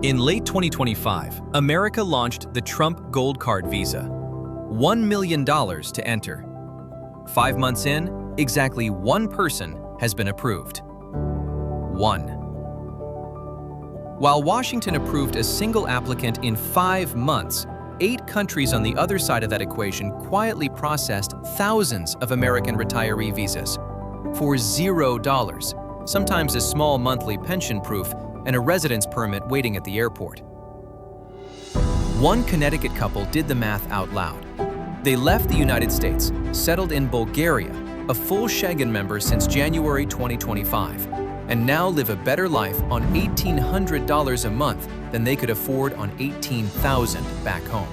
In late 2025, America launched the Trump Gold Card visa. $1 million to enter. 5 months in, exactly one person has been approved. One. While Washington approved a single applicant in 5 months, 8 countries on the other side of that equation quietly processed thousands of American retiree visas for $0, sometimes a small monthly pension proof and a residence permit waiting at the airport. One Connecticut couple did the math out loud. They left the United States, settled in Bulgaria, a full Schengen member since January 2025, and now live a better life on $1,800 a month than they could afford on $18,000 back home.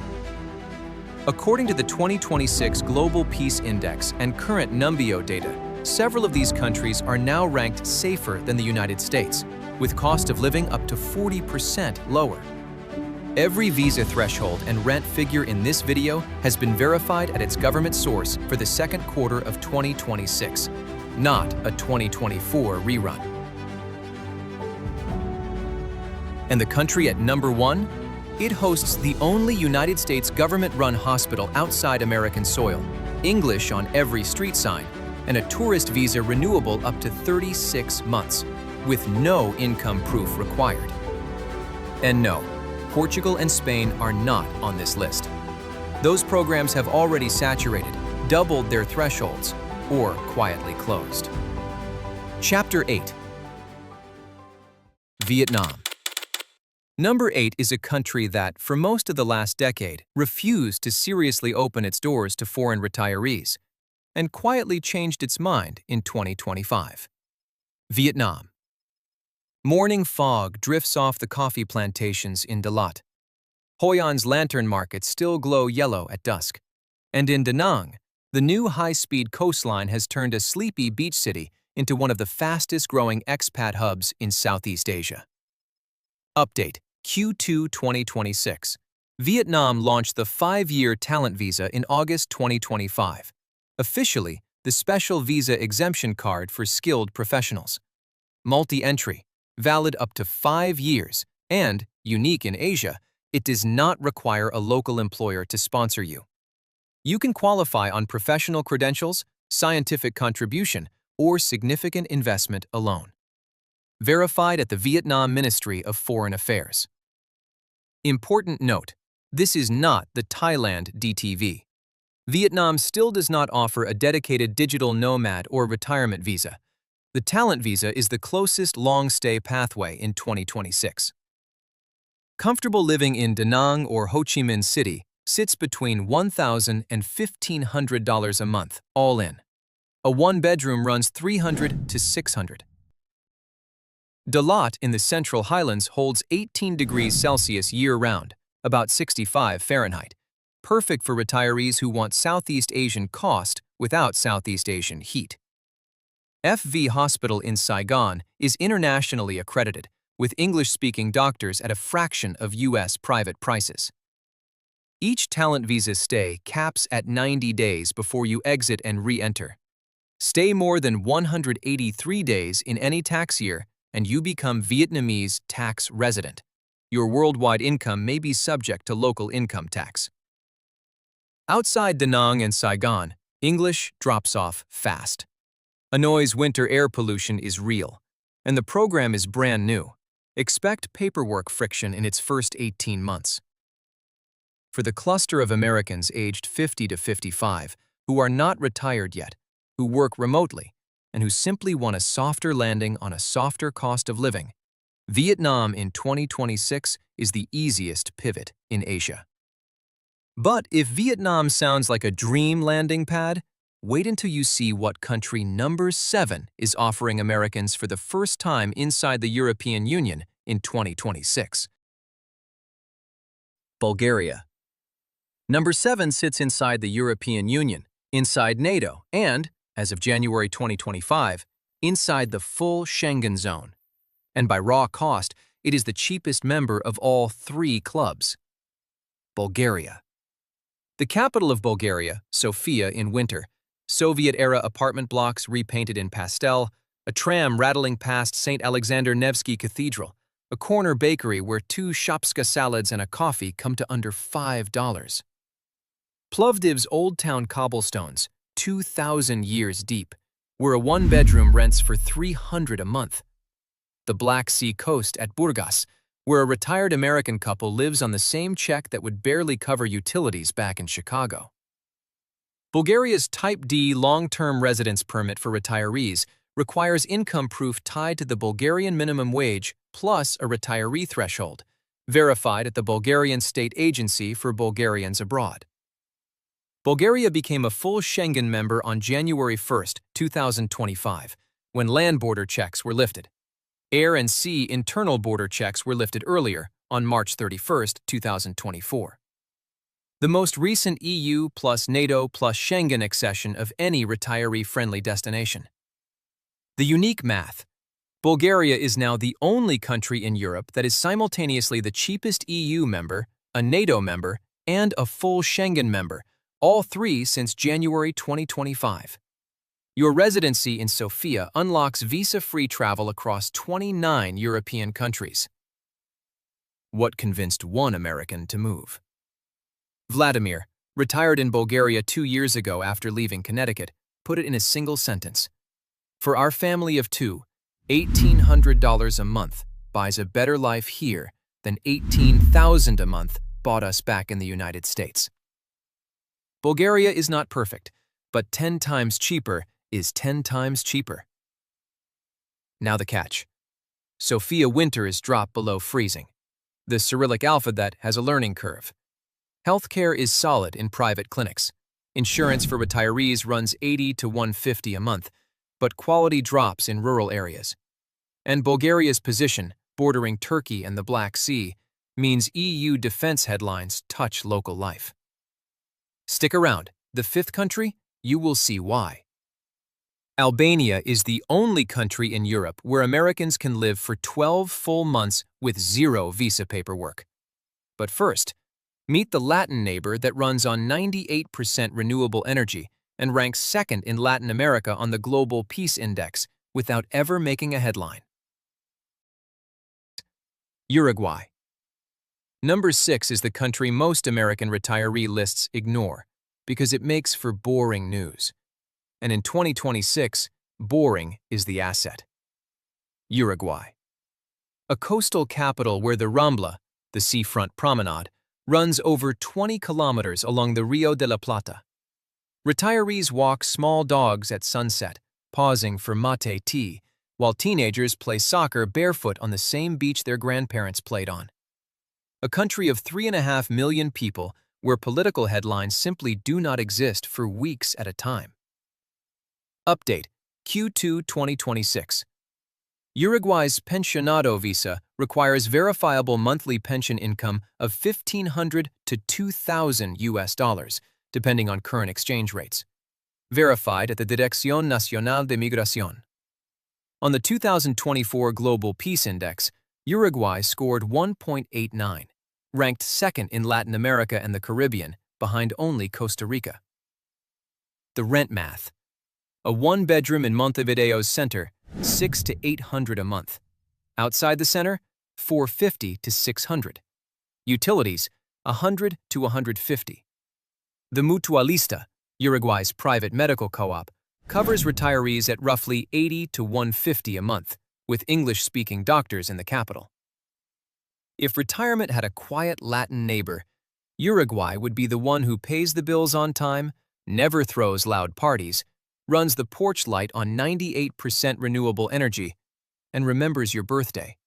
According to the 2026 Global Peace Index and current Numbeo data, several of these countries are now ranked safer than the United States, with cost of living up to 40% lower. Every visa threshold and rent figure in this video has been verified at its government source for the second quarter of 2026, not a 2024 rerun. And the country at number 1? It hosts the only United States government-run hospital outside American soil, English on every street sign, and a tourist visa renewable up to 36 months, with no income proof required. And no, Portugal and Spain are not on this list. Those programs have already saturated, doubled their thresholds, or quietly closed. Chapter 8. Vietnam. Number 8 is a country that, for most of the last decade, refused to seriously open its doors to foreign retirees, and quietly changed its mind in 2025. Vietnam. Morning fog drifts off the coffee plantations in Dalat. Hoi An's lantern markets still glow yellow at dusk. And in Da Nang, the new high-speed coastline has turned a sleepy beach city into one of the fastest-growing expat hubs in Southeast Asia. Update: Q2 2026. Vietnam launched the 5-year talent visa in August 2025. Officially, the special visa exemption card for skilled professionals. Multi-entry, valid up to 5 years, and, unique in Asia, it does not require a local employer to sponsor you. You can qualify on professional credentials, scientific contribution, or significant investment alone. Verified at the Vietnam Ministry of Foreign Affairs. Important note: this is not the Thailand DTV. Vietnam still does not offer a dedicated digital nomad or retirement visa. The talent visa is the closest long-stay pathway in 2026. Comfortable living in Da Nang or Ho Chi Minh City sits between $1,000 and $1,500 a month, all in. A one-bedroom runs $300 to $600. Dalat in the Central Highlands holds 18 degrees Celsius year-round, about 65 Fahrenheit, perfect for retirees who want Southeast Asian cost without Southeast Asian heat. FV Hospital in Saigon is internationally accredited, with English-speaking doctors at a fraction of U.S. private prices. Each talent visa stay caps at 90 days before you exit and re-enter. Stay more than 183 days in any tax year, and you become Vietnamese tax resident. Your worldwide income may be subject to local income tax. Outside Da Nang and Saigon, English drops off fast. Hanoi's winter air pollution is real, and the program is brand new. Expect paperwork friction in its first 18 months. For the cluster of Americans aged 50 to 55 who are not retired yet, who work remotely, and who simply want a softer landing on a softer cost of living, Vietnam in 2026 is the easiest pivot in Asia. But if Vietnam sounds like a dream landing pad, wait until you see what country number 7 is offering Americans for the first time inside the European Union in 2026. Bulgaria. Number 7 sits inside the European Union, inside NATO, and, as of January 2025, inside the full Schengen zone. And by raw cost, it is the cheapest member of all 3 clubs. Bulgaria. The capital of Bulgaria, Sofia in winter, Soviet-era apartment blocks repainted in pastel, a tram rattling past St. Alexander Nevsky Cathedral, a corner bakery where 2 shopska salads and a coffee come to under $5. Plovdiv's Old Town cobblestones, 2,000 years deep, where a one-bedroom rents for $300 a month. The Black Sea coast at Burgas, where a retired American couple lives on the same check that would barely cover utilities back in Chicago. Bulgaria's Type D long-term residence permit for retirees requires income proof tied to the Bulgarian minimum wage plus a retiree threshold, verified at the Bulgarian State Agency for Bulgarians abroad. Bulgaria became a full Schengen member on January 1, 2025, when land border checks were lifted. Air and sea internal border checks were lifted earlier, on March 31, 2024. The most recent EU plus NATO plus Schengen accession of any retiree-friendly destination. The unique math. Bulgaria is now the only country in Europe that is simultaneously the cheapest EU member, a NATO member, and a full Schengen member, all three since January 2025. Your residency in Sofia unlocks visa-free travel across 29 European countries. What convinced one American to move? Vladimir, retired in Bulgaria 2 years ago after leaving Connecticut, put it in a single sentence. For our family of two, $1,800 a month buys a better life here than $18,000 a month bought us back in the United States. Bulgaria is not perfect, but 10 times cheaper is 10 times cheaper. Now the catch. Sofia winters drop below freezing. The Cyrillic alphabet has a learning curve. Healthcare is solid in private clinics. Insurance for retirees runs $80 to $150 a month, but quality drops in rural areas. And Bulgaria's position, bordering Turkey and the Black Sea, means EU defense headlines touch local life. Stick around. The fifth country, you will see why. Albania is the only country in Europe where Americans can live for 12 full months with zero visa paperwork. But first, meet the Latin neighbor that runs on 98% renewable energy and ranks second in Latin America on the Global Peace Index without ever making a headline. Uruguay. Number 6 is the country most American retiree lists ignore because it makes for boring news. And in 2026, boring is the asset. Uruguay. A coastal capital where the Rambla, the seafront promenade, runs over 20 kilometers along the Rio de la Plata. Retirees walk small dogs at sunset, pausing for mate tea, while teenagers play soccer barefoot on the same beach their grandparents played on. A country of 3.5 million people where political headlines simply do not exist for weeks at a time. Update, Q2 2026. Uruguay's pensionado visa requires verifiable monthly pension income of $1,500 to $2,000 US, depending on current exchange rates. Verified at the Dirección Nacional de Migración. On the 2024 Global Peace Index, Uruguay scored 1.89, ranked second in Latin America and the Caribbean, behind only Costa Rica. The rent math. A one-bedroom in Montevideo's center, $600 to $800 a month. Outside the center, $450 to $600. Utilities, $100 to $150. The Mutualista, Uruguay's private medical co-op, covers retirees at roughly $80 to $150 a month, with English-speaking doctors in the capital. If retirement had a quiet Latin neighbor, Uruguay would be the one who pays the bills on time, never throws loud parties, runs the porch light on 98% renewable energy, and remembers your birthday.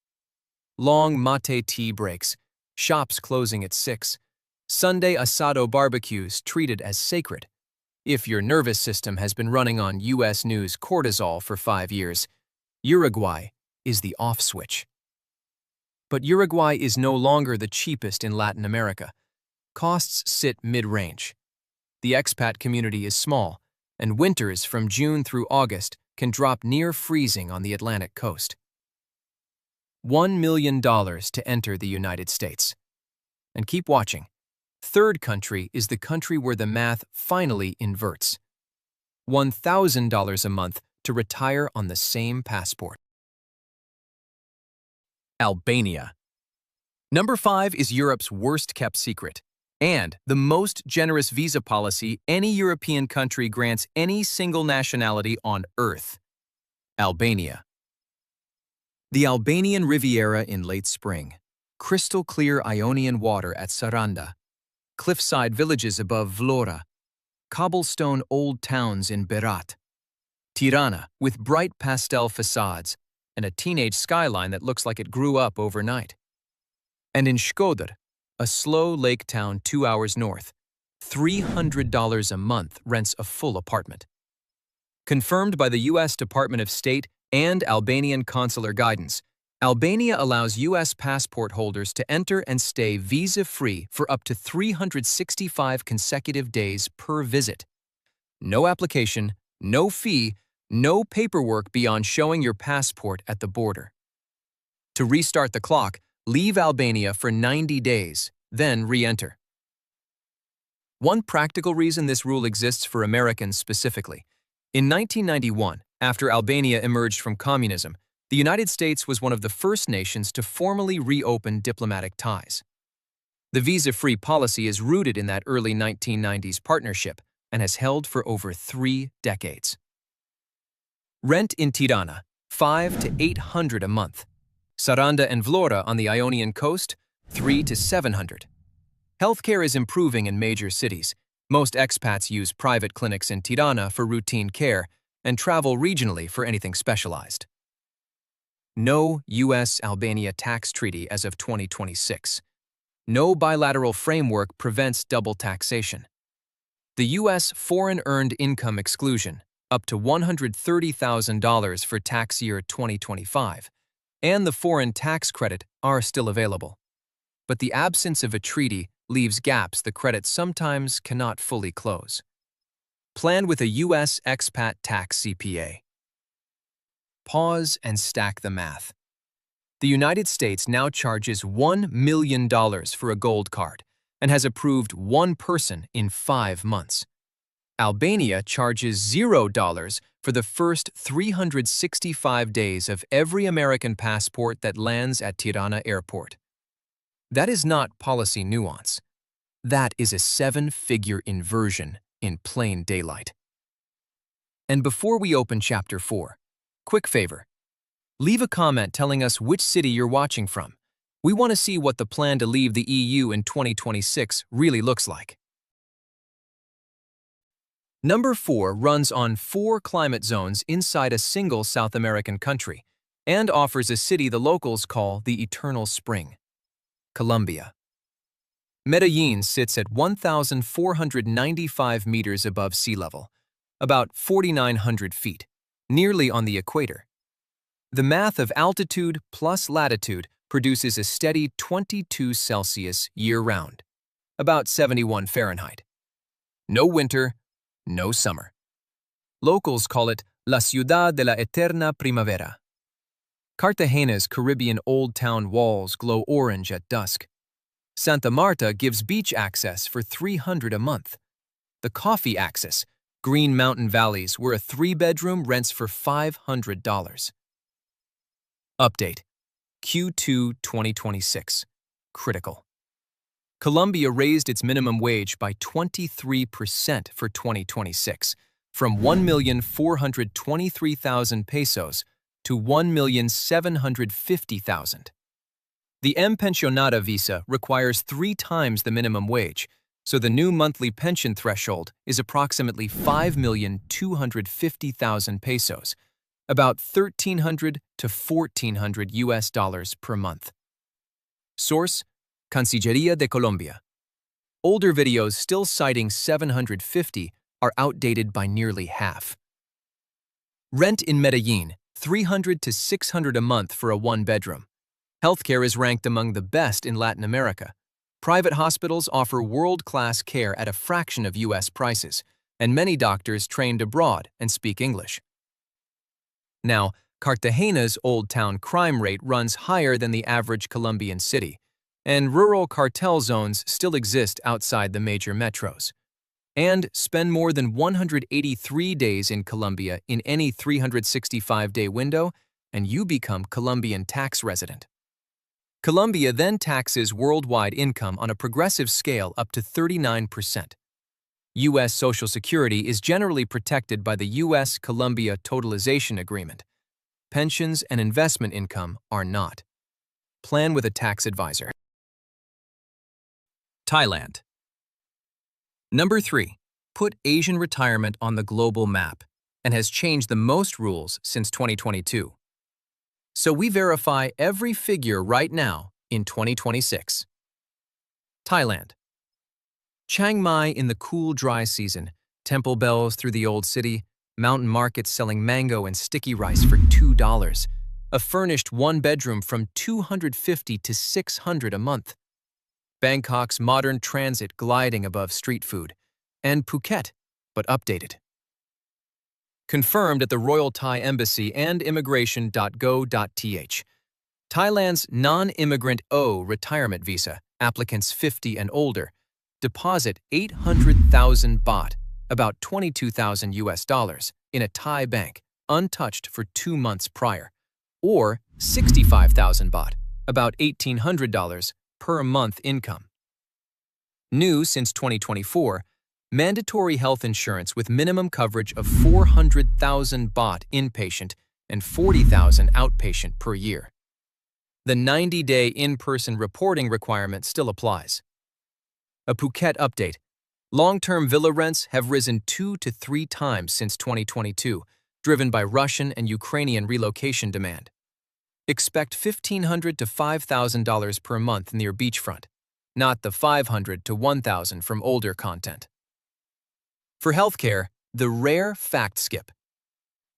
Long mate tea breaks, shops closing at 6, Sunday asado barbecues treated as sacred. If your nervous system has been running on U.S. News cortisol for 5 years, Uruguay is the off switch. But Uruguay is no longer the cheapest in Latin America. Costs sit mid-range. The expat community is small, and winters from June through August can drop near freezing on the Atlantic coast. $1 million to enter the United States. And keep watching. Third country is the country where the math finally inverts. $1,000 a month to retire on the same passport. Albania. Number 5 is Europe's worst-kept secret, and the most generous visa policy any European country grants any single nationality on Earth. Albania. The Albanian Riviera in late spring, crystal-clear Ionian water at Saranda, cliffside villages above Vlora, cobblestone old towns in Berat, Tirana with bright pastel facades and a teenage skyline that looks like it grew up overnight. And in Shkodër, a slow lake town 2 hours north, $300 a month rents a full apartment. Confirmed by the U.S. Department of State and Albanian consular guidance, Albania allows U.S. passport holders to enter and stay visa-free for up to 365 consecutive days per visit. No application, no fee, no paperwork beyond showing your passport at the border. To restart the clock, leave Albania for 90 days, then re-enter. One practical reason this rule exists for Americans specifically. In 1991, after Albania emerged from communism, the United States was one of the first nations to formally reopen diplomatic ties. The visa-free policy is rooted in that early 1990s partnership and has held for over 3 decades. Rent in Tirana, $500 to $800 a month. Saranda and Vlora on the Ionian coast, $300 to $700. Healthcare is improving in major cities. Most expats use private clinics in Tirana for routine care and travel regionally for anything specialized. No U.S.-Albania tax treaty as of 2026. No bilateral framework prevents double taxation. The U.S. foreign earned income exclusion, up to $130,000 for tax year 2025, and the foreign tax credit are still available. But the absence of a treaty leaves gaps the credit sometimes cannot fully close. Plan with a U.S. expat tax CPA. Pause and stack the math. The United States now charges $1 million for a gold card and has approved one person in 5 months. Albania charges $0 for the first 365 days of every American passport that lands at Tirana Airport. That is not policy nuance. That is a 7-figure inversion in plain daylight. And before we open Chapter 4, quick favor. Leave a comment telling us which city you're watching from. We want to see what the plan to leave the EU in 2026 really looks like. Number 4 runs on 4 climate zones inside a single South American country and offers a city the locals call the Eternal Spring, Colombia. Medellin sits at 1,495 meters above sea level, about 4,900 feet, nearly on the equator. The math of altitude plus latitude produces a steady 22 Celsius year-round, about 71 Fahrenheit. No winter, no summer. Locals call it La Ciudad de la Eterna Primavera. Cartagena's Caribbean Old Town walls glow orange at dusk. Santa Marta gives beach access for $300 a month. The Coffee Axis, green mountain valleys where a 3-bedroom rents for $500. Update. Q2 2026. Critical. Colombia raised its minimum wage by 23% for 2026, from 1,423,000 pesos to 1,750,000. The M Pensionada visa requires 3 times the minimum wage, so the new monthly pension threshold is approximately 5,250,000 pesos, about $1,300 to $1,400 US dollars per month. Source: Cancillería de Colombia. Older videos still citing 750 are outdated by nearly half. Rent in Medellin, $300 to $600 a month for a 1-bedroom. Healthcare is ranked among the best in Latin America. Private hospitals offer world-class care at a fraction of U.S. prices, and many doctors trained abroad and speak English. Now, Cartagena's Old Town crime rate runs higher than the average Colombian city, and rural cartel zones still exist outside the major metros. And spend more than 183 days in Colombia in any 365-day window, and you become Colombian tax resident. Colombia then taxes worldwide income on a progressive scale up to 39%. U.S. Social Security is generally protected by the U.S.-Colombia Totalization Agreement. Pensions and investment income are not. Plan with a tax advisor. Thailand. Number 3. Put Asian retirement on the global map and has changed the most rules since 2022. So we verify every figure right now in 2026. Thailand. Chiang Mai in the cool, dry season, temple bells through the old city, mountain markets selling mango and sticky rice for $2, a furnished one-bedroom from $250 to $600 a month. Bangkok's modern transit gliding above street food, and Phuket, but updated. Confirmed at the Royal Thai Embassy and immigration.go.th. Thailand's non-immigrant O retirement visa, applicants 50 and older, deposit 800,000 baht, about 22,000 US dollars, in a Thai bank, untouched for 2 months prior, or 65,000 baht, about $1,800 per month income. New since 2024, mandatory health insurance with minimum coverage of 400,000 baht inpatient and 40,000 outpatient per year. The 90-day in-person reporting requirement still applies. A Phuket update. Long-term villa rents have risen 2 to 3 times since 2022, driven by Russian and Ukrainian relocation demand. Expect $1,500 to $5,000 per month near beachfront, not the $500 to $1,000 from older content. For healthcare, the rare fact skip.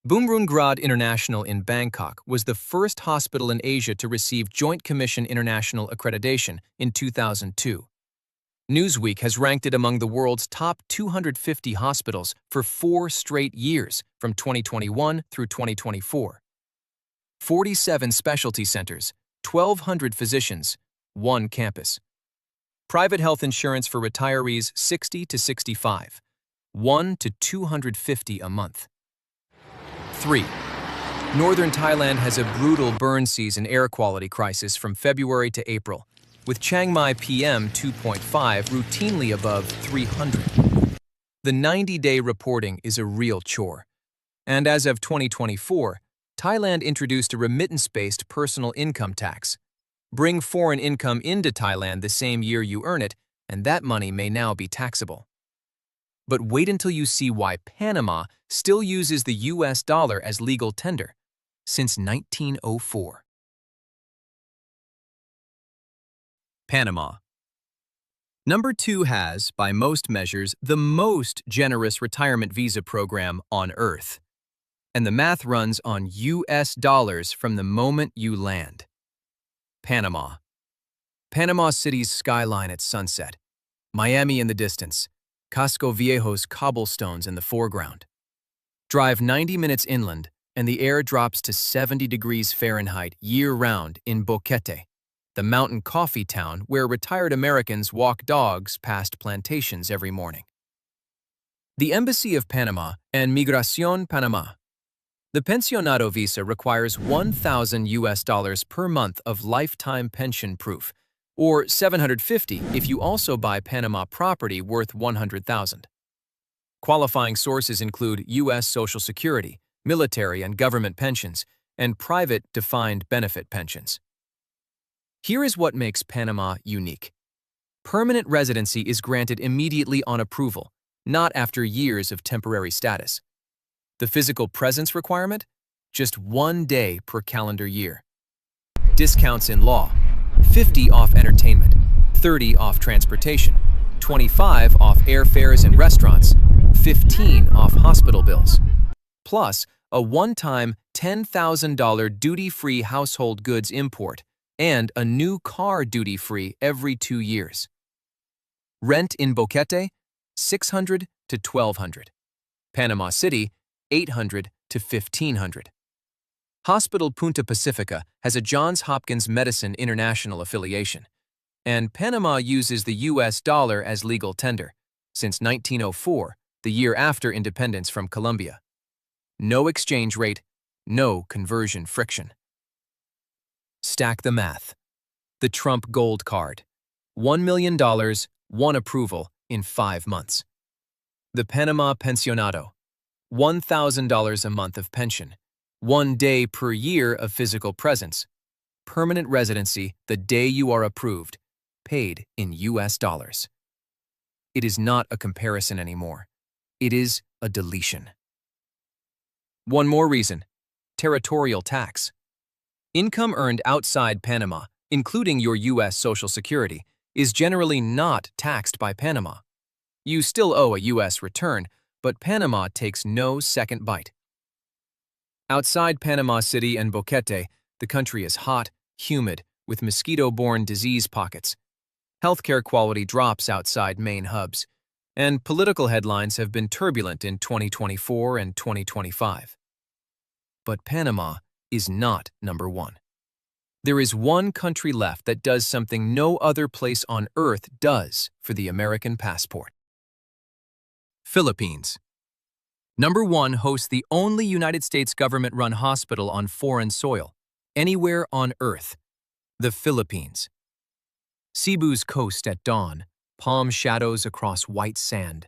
Bumrungrad International in Bangkok was the first hospital in Asia to receive Joint Commission International accreditation in 2002. Newsweek has ranked it among the world's top 250 hospitals for 4 straight years from 2021 through 2024. 47 specialty centers, 1,200 physicians, 1 campus. Private health insurance for retirees 60 to 65, 1 to 250 a month. 3. Northern Thailand has a brutal burn season air quality crisis from February to April, with Chiang Mai PM 2.5 routinely above 300. The 90-day reporting is a real chore. And as of 2024, Thailand introduced a remittance-based personal income tax. Bring foreign income into Thailand the same year you earn it, and that money may now be taxable. But wait until you see why Panama still uses the US dollar as legal tender since 1904. Panama. Number 2 has, by most measures, the most generous retirement visa program on Earth. And the math runs on US dollars from the moment you land. Panama. Panama City's skyline at sunset. Miami in the distance. Casco Viejo's cobblestones in the foreground. Drive 90 minutes inland, and the air drops to 70 degrees Fahrenheit year-round in Boquete, the mountain coffee town where retired Americans walk dogs past plantations every morning. The Embassy of Panama and Migración Panamá. The Pensionado visa requires 1,000 US dollars per month of lifetime pension proof, or 750 if you also buy Panama property worth 100,000. Qualifying sources include U.S. Social Security, military and government pensions, and private defined benefit pensions. Here is what makes Panama unique. Permanent residency is granted immediately on approval, not after years of temporary status. The physical presence requirement? Just 1 day per calendar year. Discounts in law: 50 off entertainment, 30 off transportation, 25 off airfares and restaurants, 15 off hospital bills. Plus, a one-time $10,000 duty-free household goods import and a new car duty-free every 2 years. Rent in Boquete, $600 to $1,200. Panama City, $800 to $1,500. Hospital Punta Pacifica has a Johns Hopkins Medicine International affiliation, and Panama uses the US dollar as legal tender since 1904, the year after independence from Colombia. No exchange rate, no conversion friction. Stack the math. The Trump Gold Card. $1 million, one approval in 5 months. The Panama Pensionado. $1,000 a month of pension. 1 day per year of physical presence. Permanent residency the day you are approved. Paid in US dollars. It is not a comparison anymore. It is a deletion. One more reason. Territorial tax. Income earned outside Panama, including your U.S. Social Security, is generally not taxed by Panama. You still owe a U.S. return, but Panama takes no second bite. Outside Panama City and Boquete, the country is hot, humid, with mosquito-borne disease pockets. Healthcare quality drops outside main hubs, and political headlines have been turbulent in 2024 and 2025. But Panama is not number one. There is one country left that does something no other place on earth does for the American passport. Philippines. Number 1 hosts the only United States government-run hospital on foreign soil, anywhere on earth, the Philippines. Cebu's coast at dawn, palm shadows across white sand.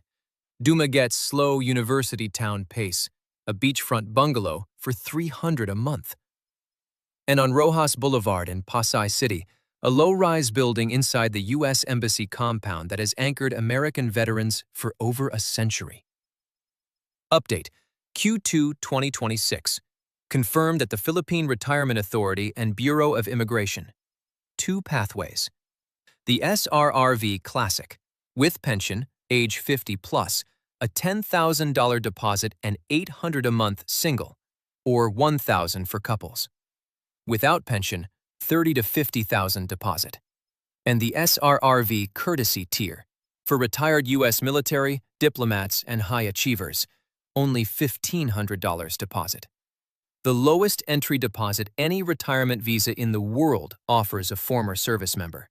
Dumaguet's slow university town pace, a beachfront bungalow for $300 a month. And on Rojas Boulevard in Pasay City, a low-rise building inside the U.S. Embassy compound that has anchored American veterans for over a century. Update: Q2 2026. Confirmed at the Philippine Retirement Authority and Bureau of Immigration. 2 pathways. The SRRV Classic, with pension, age 50 plus, a $10,000 deposit and $800 a month single, or $1,000 for couples. Without pension, $30,000 to $50,000 deposit. And the SRRV Courtesy Tier, for retired U.S. military, diplomats, and high achievers, only $1,500 deposit. The lowest entry deposit any retirement visa in the world offers a former service member.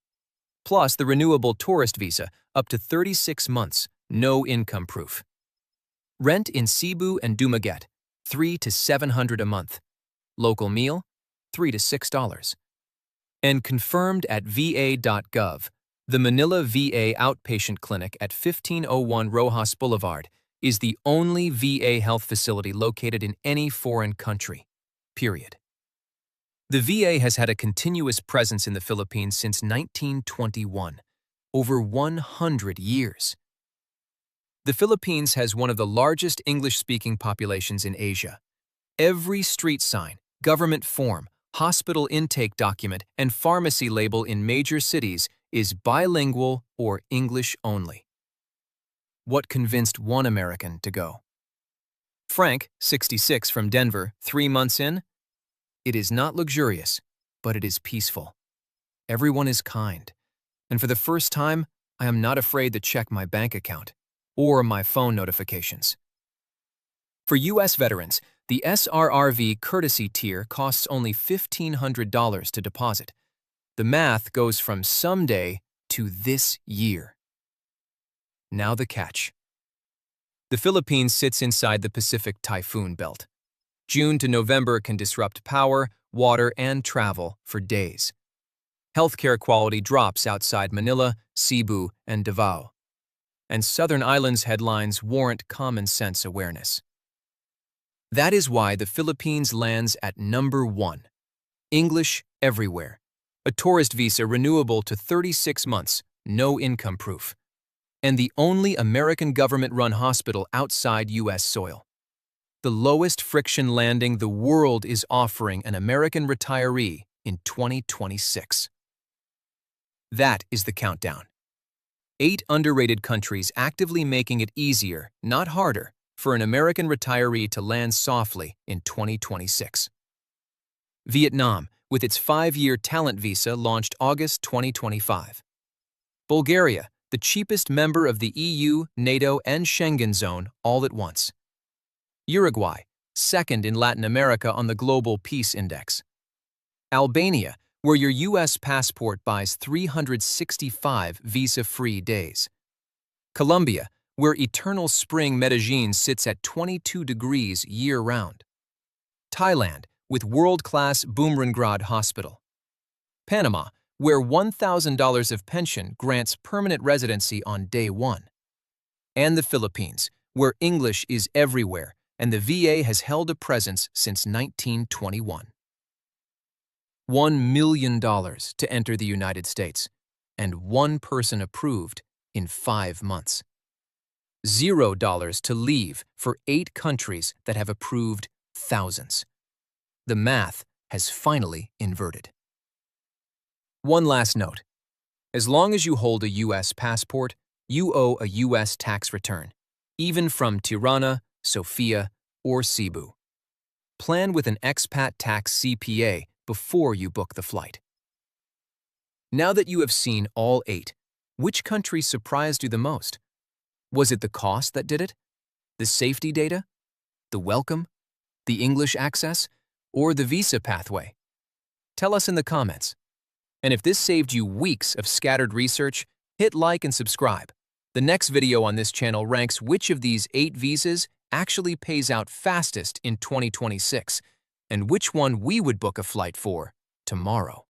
Plus the renewable tourist visa, up to 36 months, no income proof. Rent in Cebu and Dumaguete, $300 to $700 a month. Local meal, $3 to $6. And confirmed at VA.gov, the Manila VA Outpatient Clinic at 1501 Rojas Boulevard is the only VA health facility located in any foreign country, period. The VA has had a continuous presence in the Philippines since 1921, over 100 years. The Philippines has one of the largest English-speaking populations in Asia. Every street sign, government form, hospital intake document, and pharmacy label in major cities is bilingual or English only. What convinced one American to go? Frank, 66, from Denver, 3 months in. It is not luxurious, but it is peaceful. Everyone is kind, and for the first time, I am not afraid to check my bank account or my phone notifications. For U.S. veterans, the SRRV Courtesy Tier costs only $1,500 to deposit. The math goes from someday to this year. Now the catch. The Philippines sits inside the Pacific Typhoon Belt. June to November can disrupt power, water, and travel for days. Healthcare quality drops outside Manila, Cebu, and Davao. And Southern Islands headlines warrant common sense awareness. That is why the Philippines lands at number 1. English everywhere. A tourist visa renewable to 36 months, no income proof. And the only American government-run hospital outside U.S. soil. The lowest friction landing the world is offering an American retiree in 2026. That is the countdown. 8 underrated countries actively making it easier, not harder, for an American retiree to land softly in 2026. Vietnam, with its 5-year talent visa, launched August 2025. Bulgaria, the cheapest member of the EU, NATO, and Schengen zone all at once. Uruguay, second in Latin America on the Global Peace Index. Albania, where your U.S. passport buys 365 visa-free days. Colombia, where eternal spring Medellin sits at 22 degrees year-round. Thailand, with world-class Bumrungrad Hospital. Panama, where $1,000 of pension grants permanent residency on day one. And the Philippines, where English is everywhere and the VA has held a presence since 1921. $1 million to enter the United States, and one person approved in 5 months. $0 to leave for 8 countries that have approved thousands. The math has finally inverted. One last note. As long as you hold a U.S. passport, you owe a U.S. tax return, even from Tirana, Sofia, or Cebu. Plan with an expat tax CPA before you book the flight. Now that you have seen all 8, which country surprised you the most? Was it the cost that did it? The safety data? The welcome? The English access? Or the visa pathway? Tell us in the comments. And if this saved you weeks of scattered research, hit like and subscribe. The next video on this channel ranks which of these 8 visas actually pays out fastest in 2026, and which one we would book a flight for tomorrow.